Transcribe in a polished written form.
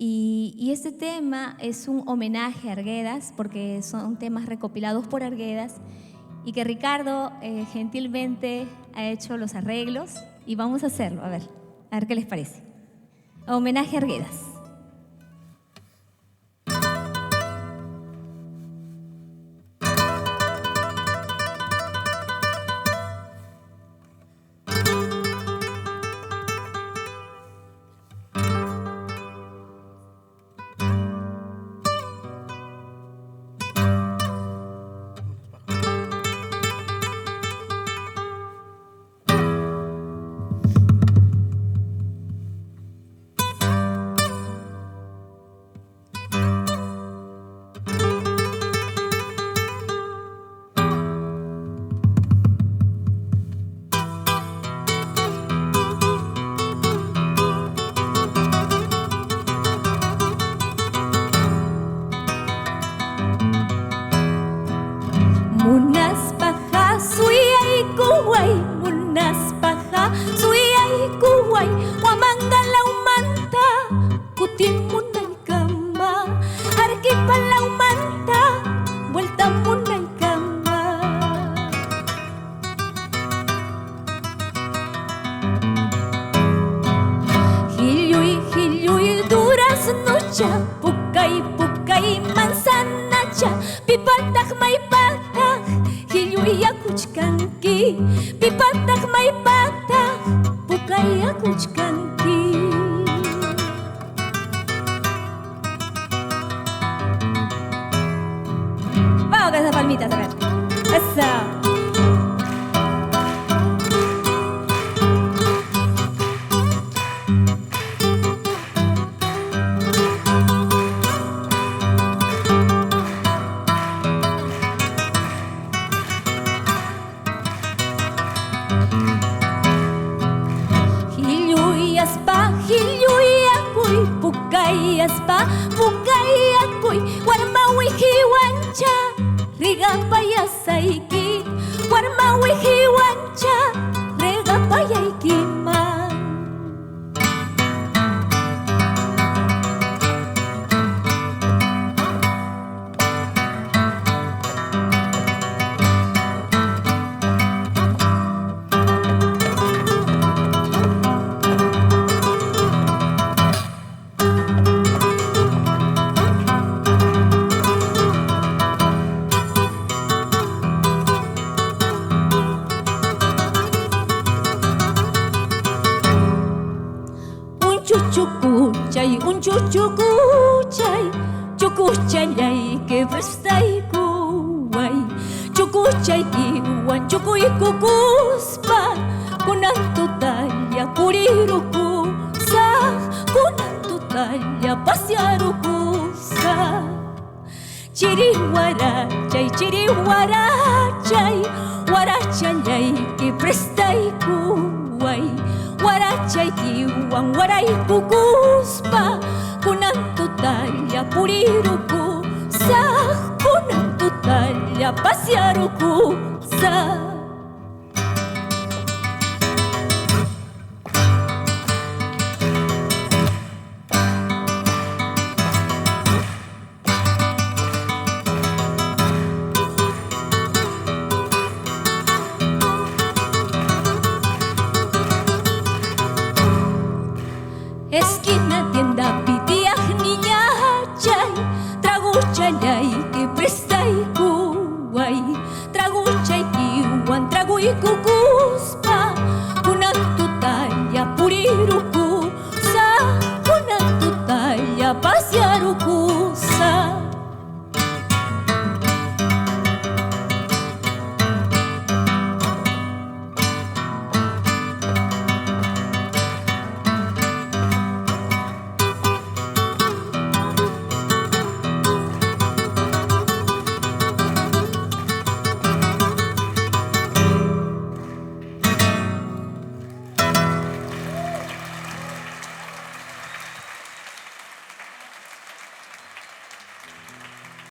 Y este tema es un homenaje a Arguedas, porque son temas recopilados por Arguedas y que Ricardo gentilmente ha hecho los arreglos y vamos a hacerlo, a ver qué les parece. Homenaje a Arguedas. Munas paha suyai kuwai wamangala umanta kutin munay kama arki pala umanta vuelta munay kama hilyuy durazno cha pukay manzana cha pipatak may patak hilyuy akuchkanki pipatak may patak pukay akuchkanki vamos con esas palmitas a ver eso. Pukay ako'y warmawi hiwancha rigapaya saiki warmawi hiwancha rigapaya ikiman chukuchay que prestay kuway chukuchay kiwan chukuy kukuspa kunan tutalla puriruku sa kunan tutalla pasearuku sa chiri warachay que prestay kuway warachay kiwan waray kukuspa kunan tutalla puriruku sa kunan tutalla pasearuku sa esquina tienda pitiaj niña chay traguchay que prestay kuway traguchay kiwan traguy kukuspa kunan tutalla puriruku